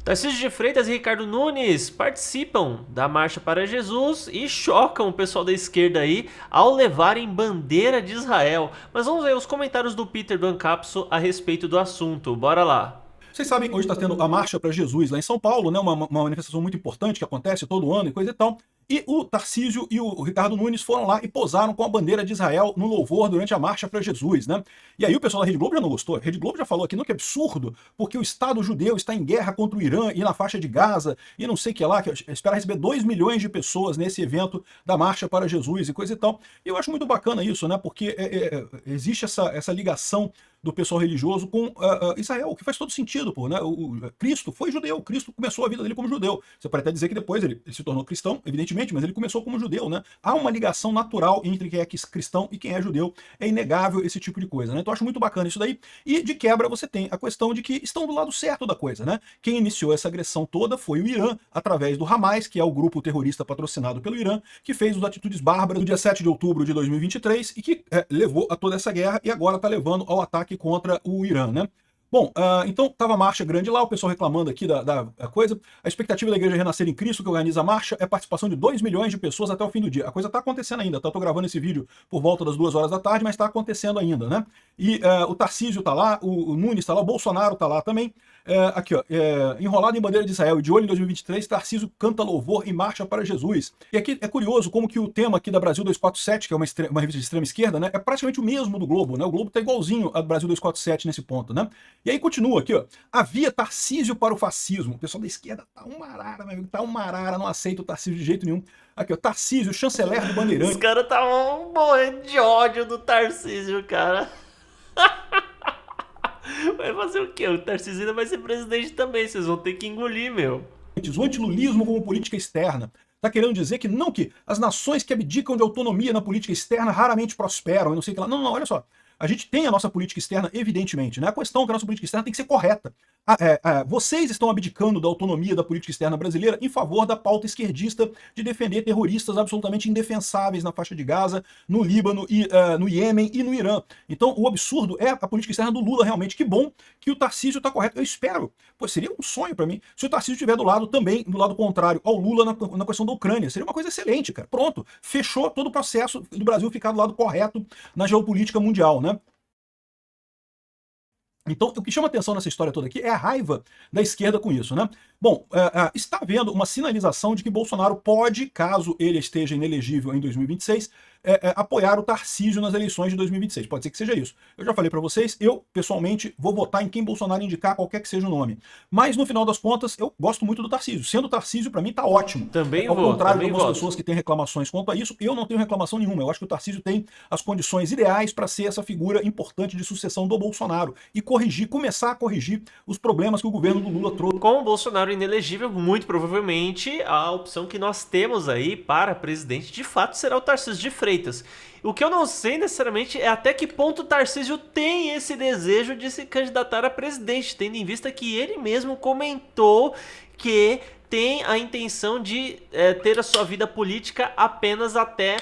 Tarcísio de Freitas e Ricardo Nunes participam da Marcha para Jesus e chocam o pessoal da esquerda aí ao levarem bandeira de Israel. Mas vamos ver os comentários do Peter do Ancapso a respeito do assunto. Bora lá. Vocês sabem, hoje está tendo a Marcha para Jesus lá em São Paulo, né? Uma manifestação muito importante que acontece todo ano e coisa e tal. E o Tarcísio e o Ricardo Nunes foram lá e posaram com a bandeira de Israel no louvor durante a Marcha para Jesus, né? E aí o pessoal da Rede Globo já não gostou. A Rede Globo já falou aqui, não, que absurdo, porque o Estado judeu está em guerra contra o Irã e na faixa de Gaza e não sei o que lá, que espera receber 2 milhões de pessoas nesse evento da Marcha para Jesus e coisa e tal. E eu acho muito bacana isso, né? Porque existe essa ligação do pessoal religioso com Israel, o que faz todo sentido, pô, né? O Cristo foi judeu, Cristo começou a vida dele como judeu. Você pode até dizer que depois ele se tornou cristão, evidentemente, mas ele começou como judeu, né? Há uma ligação natural entre quem é cristão e quem é judeu, é inegável esse tipo de coisa, né? Então eu acho muito bacana isso daí. E de quebra você tem a questão de que estão do lado certo da coisa, né? Quem iniciou essa agressão toda foi o Irã, através do Hamas, que é o grupo terrorista patrocinado pelo Irã, que fez as atitudes bárbaras no dia 7 de outubro de 2023 e que levou a toda essa guerra e agora está levando ao ataque contra o Irã, né? Bom, então estava a marcha grande lá, o pessoal reclamando aqui da coisa. A expectativa da Igreja Renascer em Cristo, que organiza a marcha, é a participação de 2 milhões de pessoas até o fim do dia. A coisa está acontecendo ainda, tá? Eu tô gravando esse vídeo por volta das 2 horas da tarde, mas está acontecendo ainda, né? E o Tarcísio tá lá, o Nunes tá lá, o Bolsonaro tá lá também. Aqui, ó, enrolado em bandeira de Israel e de olho em 2023, Tarcísio canta louvor e marcha para Jesus. E aqui é curioso como que o tema aqui da Brasil 247, que é uma revista de extrema esquerda, né, é praticamente o mesmo do Globo, né? O Globo tá igualzinho a do Brasil 247 nesse ponto, né? E aí continua aqui, ó. Havia Tarcísio para o fascismo. O pessoal da esquerda tá uma arara, meu amigo, tá uma arara, não aceita o Tarcísio de jeito nenhum. Aqui, ó, Tarcísio, chanceler do Os Bandeirante. caras estavam morrendo de ódio do Tarcísio, cara. Vai fazer o quê? O Tarcísio ainda vai ser presidente também, vocês vão ter que engolir, meu. O antilulismo como política externa. Está querendo dizer que não, que as nações que abdicam de autonomia na política externa raramente prosperam, e não sei o que lá. Não, não, olha só. A gente tem a nossa política externa, evidentemente, né? A questão é que a nossa política externa tem que ser correta. Vocês estão abdicando da autonomia da política externa brasileira em favor da pauta esquerdista de defender terroristas absolutamente indefensáveis na faixa de Gaza, no Líbano, e, no Iêmen e no Irã. Então o absurdo é a política externa do Lula realmente. Que bom que o Tarcísio está correto. Eu espero. Pô, seria um sonho para mim se o Tarcísio estiver do lado também, do lado contrário ao Lula na questão da Ucrânia. Seria uma coisa excelente, cara. Pronto. Fechou todo o processo do Brasil ficar do lado correto na geopolítica mundial, né? Então, o que chama atenção nessa história toda aqui é a raiva da esquerda com isso, né? Bom, está havendo uma sinalização de que Bolsonaro pode, caso ele esteja inelegível em 2026, apoiar o Tarcísio nas eleições de 2026. Pode ser que seja isso. Eu já falei para vocês, eu, pessoalmente, vou votar em quem Bolsonaro indicar, qualquer que seja o nome. Mas, no final das contas, eu gosto muito do Tarcísio. Sendo Tarcísio, para mim, tá ótimo. Também Ao vou, contrário de também algumas voto. pessoas que têm reclamações quanto a isso, eu não tenho reclamação nenhuma. Eu acho que o Tarcísio tem as condições ideais para ser essa figura importante de sucessão do Bolsonaro e começar a corrigir os problemas que o governo do Lula trouxe. Com o Bolsonaro inelegível, muito provavelmente a opção que nós temos aí para presidente de fato será o Tarcísio de Freitas. O que eu não sei necessariamente é até que ponto o Tarcísio tem esse desejo de se candidatar a presidente, tendo em vista que ele mesmo comentou que tem a intenção de ter a sua vida política apenas até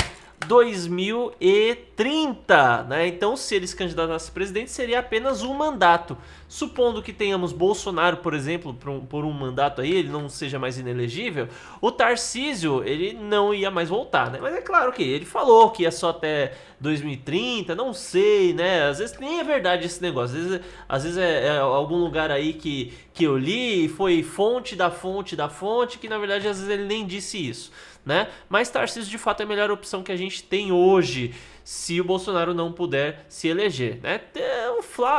2030, né? Então, se ele se candidatasse a presidente, seria apenas um mandato. Supondo que tenhamos Bolsonaro, por exemplo, por um mandato aí, ele não seja mais inelegível, o Tarcísio, ele não ia mais voltar, né? Mas é claro que ele falou que ia só até 2030, não sei, né? Às vezes nem é verdade esse negócio, às vezes é algum lugar aí que eu li e foi fonte da fonte da fonte, que na verdade às vezes ele nem disse isso, né? Mas Tarcísio de fato é a melhor opção que a gente tem hoje, se o Bolsonaro não puder se eleger, né?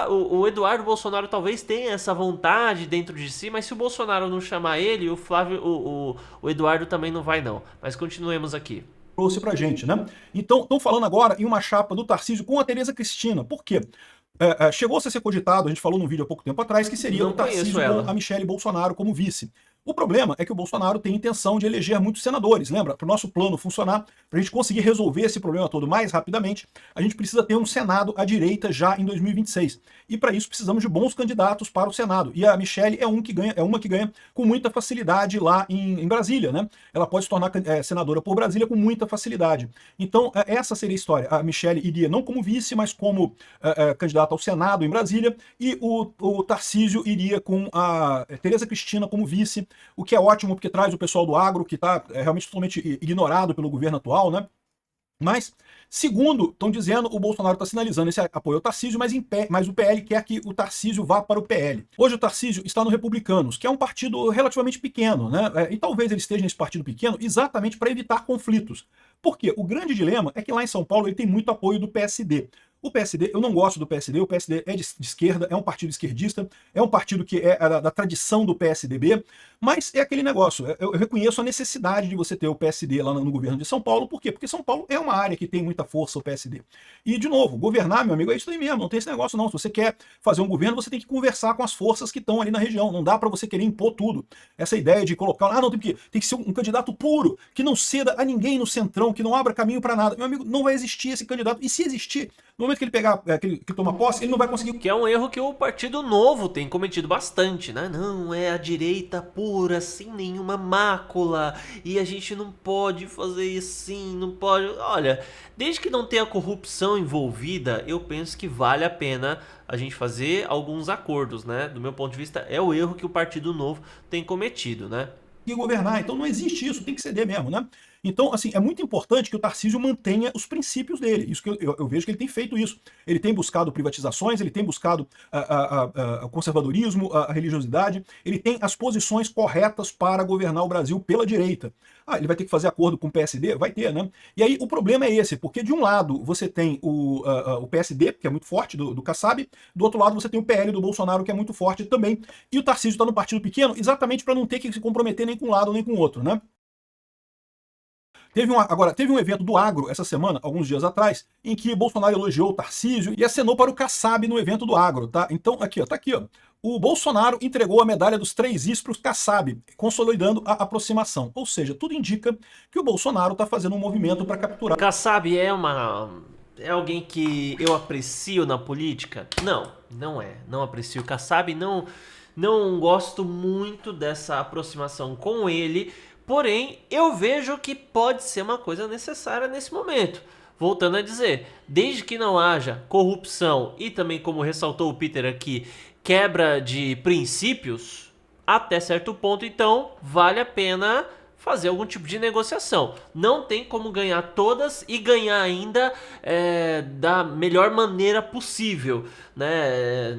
O Eduardo Bolsonaro talvez tenha essa vontade dentro de si, mas se o Bolsonaro não chamar ele, o Eduardo também não vai não. Mas continuemos aqui. Trouxe pra gente, né? Então, estão falando agora em uma chapa do Tarcísio com a Tereza Cristina. Por quê? Chegou a ser cogitado, a gente falou num vídeo há pouco tempo atrás, que seria Não o Tarcísio conheço ela. com a Michele Bolsonaro como vice. O problema é que o Bolsonaro tem intenção de eleger muitos senadores. Lembra? Para o nosso plano funcionar, para a gente conseguir resolver esse problema todo mais rapidamente, a gente precisa ter um Senado à direita já em 2026. E para isso precisamos de bons candidatos para o Senado. E a Michelle é uma que ganha com muita facilidade lá em Brasília, né? Ela pode se tornar senadora por Brasília com muita facilidade. Então, essa seria a história. A Michelle iria não como vice, mas como candidata ao Senado em Brasília, e o Tarcísio iria com a Tereza Cristina como vice, o que é ótimo porque traz o pessoal do agro, que está realmente totalmente ignorado pelo governo atual, né? Mas, segundo estão dizendo, o Bolsonaro está sinalizando esse apoio ao Tarcísio, mas o PL quer que o Tarcísio vá para o PL. Hoje o Tarcísio está no Republicanos, que é um partido relativamente pequeno, né? E talvez ele esteja nesse partido pequeno exatamente para evitar conflitos. Por quê? O grande dilema é que lá em São Paulo ele tem muito apoio do PSD. O PSD, eu não gosto do PSD, o PSD é de esquerda, é um partido esquerdista, é um partido que é da tradição do PSDB, mas é aquele negócio, eu reconheço a necessidade de você ter o PSD lá no governo de São Paulo, por quê? Porque São Paulo é uma área que tem muita força, o PSD. E, de novo, governar, meu amigo, é isso aí mesmo, não tem esse negócio não. Se você quer fazer um governo, você tem que conversar com as forças que estão ali na região, não dá para você querer impor tudo. Essa ideia de colocar, não, tem que ser um candidato puro, que não ceda a ninguém no centrão, que não abra caminho para nada. Meu amigo, não vai existir esse candidato, e se existir, no momento que ele pegar, que toma posse, ele não vai conseguir. Que é um erro que o Partido Novo tem cometido bastante, né? Não, é a direita pura, sem nenhuma mácula, e a gente não pode fazer assim, não pode... Olha, desde que não tenha corrupção envolvida, eu penso que vale a pena a gente fazer alguns acordos, né? Do meu ponto de vista, é o erro que o Partido Novo tem cometido, né? E governar, então não existe isso, tem que ceder mesmo, né? Então, assim, é muito importante que o Tarcísio mantenha os princípios dele. Isso que eu vejo que ele tem feito isso. Ele tem buscado privatizações, ele tem buscado o conservadorismo, a religiosidade, ele tem as posições corretas para governar o Brasil pela direita. Ele vai ter que fazer acordo com o PSD? Vai ter, né? E aí o problema é esse, porque de um lado você tem o PSD, que é muito forte, do Kassab, do outro lado você tem o PL do Bolsonaro, que é muito forte também, e o Tarcísio está no partido pequeno exatamente para não ter que se comprometer nem com um lado nem com o outro, né? Teve um evento do agro essa semana, alguns dias atrás, em que Bolsonaro elogiou o Tarcísio e acenou para o Kassab no evento do agro, tá? Então, aqui, ó, tá aqui, ó. O Bolsonaro entregou a medalha dos 3 Is para o Kassab, consolidando a aproximação. Ou seja, tudo indica que o Bolsonaro está fazendo um movimento para capturar. O Kassab é alguém que eu aprecio na política? Não, não é. Não aprecio o Kassab, não gosto muito dessa aproximação com ele. Porém, eu vejo que pode ser uma coisa necessária nesse momento. Voltando a dizer, desde que não haja corrupção e também, como ressaltou o Peter aqui, quebra de princípios, até certo ponto, então, vale a pena fazer algum tipo de negociação. Não tem como ganhar todas e ganhar ainda da melhor maneira possível, né?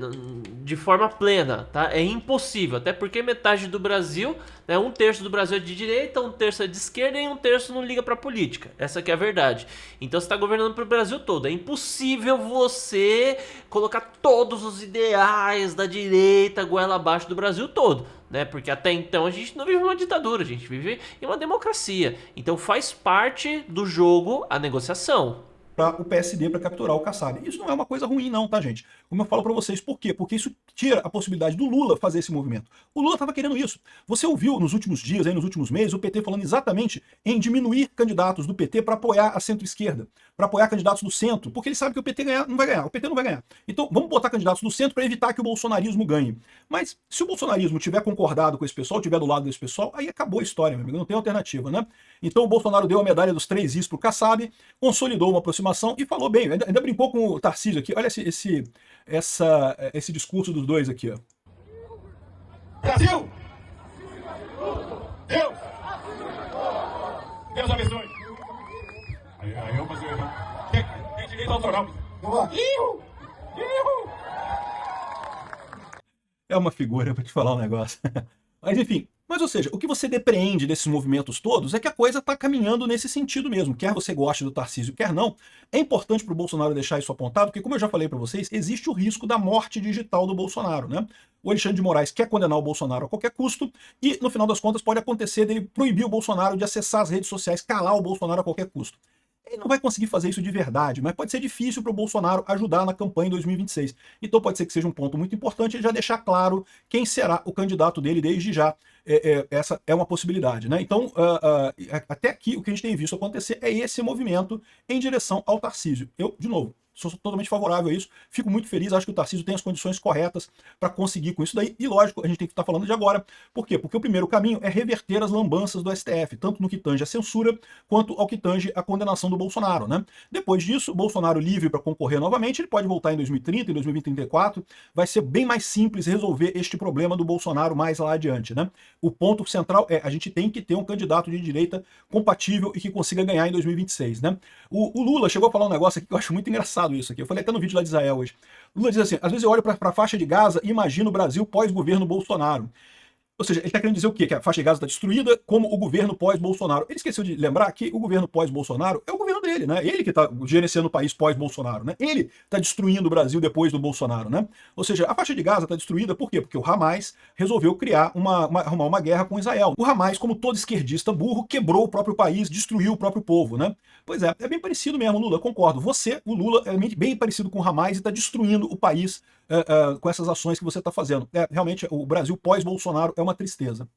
De forma plena, tá? É impossível, até porque metade do Brasil, né, 1/3 do Brasil é de direita, 1/3 é de esquerda e 1/3 não liga pra política. Essa que é a verdade. Então você tá governando pro Brasil todo. É impossível você colocar todos os ideais da direita goela abaixo do Brasil todo, né? Porque até então a gente não vive uma ditadura, a gente vive em uma democracia. Então faz parte do jogo a negociação. Para o PSD para capturar o Kassab. Isso não é uma coisa ruim não, tá, gente? Como eu falo para vocês, por quê? Porque isso tira a possibilidade do Lula fazer esse movimento. O Lula estava querendo isso. Você ouviu nos últimos dias, aí, nos últimos meses, o PT falando exatamente em diminuir candidatos do PT para apoiar a centro-esquerda, para apoiar candidatos do centro, porque ele sabe que o PT não vai ganhar, o PT não vai ganhar. Então vamos botar candidatos do centro para evitar que o bolsonarismo ganhe. Mas se o bolsonarismo tiver concordado com esse pessoal, tiver do lado desse pessoal, aí acabou a história, meu amigo, não tem alternativa, né? Então o Bolsonaro deu a medalha dos 3 Is para o Kassab, consolidou uma aproximação e falou bem, ainda brincou com o Tarcísio aqui. Olha esse discurso dos dois aqui, ó. Brasil! Deus! Deus abençoe! Aí eu fazer. Tem direito autoral. É uma figura, pra te falar um negócio. Mas enfim, ou seja, o que você depreende desses movimentos todos é que a coisa está caminhando nesse sentido mesmo. Quer você goste do Tarcísio, quer não. É importante para o Bolsonaro deixar isso apontado, porque como eu já falei para vocês, existe o risco da morte digital do Bolsonaro, né? O Alexandre de Moraes quer condenar o Bolsonaro a qualquer custo e, no final das contas, pode acontecer dele proibir o Bolsonaro de acessar as redes sociais, calar o Bolsonaro a qualquer custo. Ele não vai conseguir fazer isso de verdade, mas pode ser difícil para o Bolsonaro ajudar na campanha em 2026. Então pode ser que seja um ponto muito importante ele já deixar claro quem será o candidato dele desde já. Essa é uma possibilidade, né? Então, até aqui o que a gente tem visto acontecer é esse movimento em direção ao Tarcísio. Eu, de novo, sou totalmente favorável a isso, fico muito feliz, acho que o Tarcísio tem as condições corretas para conseguir com isso daí, e lógico, a gente tem que estar falando de agora. Por quê? Porque o primeiro caminho é reverter as lambanças do STF, tanto no que tange a censura, quanto ao que tange a condenação do Bolsonaro, né? Depois disso, o Bolsonaro livre para concorrer novamente, ele pode voltar em 2030, em 2034, vai ser bem mais simples resolver este problema do Bolsonaro mais lá adiante, né? O ponto central é, a gente tem que ter um candidato de direita compatível e que consiga ganhar em 2026, né? O Lula chegou a falar um negócio aqui que eu acho muito engraçado isso aqui. Eu falei até no vídeo lá de Israel hoje. Lula diz assim, às vezes eu olho para a faixa de Gaza e imagino o Brasil pós-governo Bolsonaro. Ou seja, ele está querendo dizer o quê? Que a faixa de Gaza está destruída, como o governo pós-Bolsonaro. Ele esqueceu de lembrar que o governo pós-Bolsonaro é o governo dele, né? Ele que está gerenciando o país pós-Bolsonaro, né? Ele está destruindo o Brasil depois do Bolsonaro, né? Ou seja, a faixa de Gaza está destruída por quê? Porque o Hamas resolveu criar arrumar uma guerra com Israel. O Hamas, como todo esquerdista burro, quebrou o próprio país, destruiu o próprio povo, né? Pois é bem parecido mesmo, Lula, eu concordo. Você, o Lula, é bem parecido com o Hamas e está destruindo o país com essas ações que você está fazendo. Realmente, o Brasil pós-Bolsonaro é uma tristeza.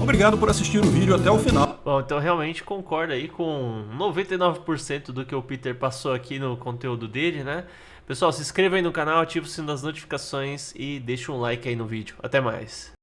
Obrigado por assistir o vídeo até o final. Bom, então realmente concordo aí com 99% do que o Peter passou aqui no conteúdo dele, né? Pessoal, se inscreva aí no canal, ative o sino das notificações e deixe um like aí no vídeo. Até mais.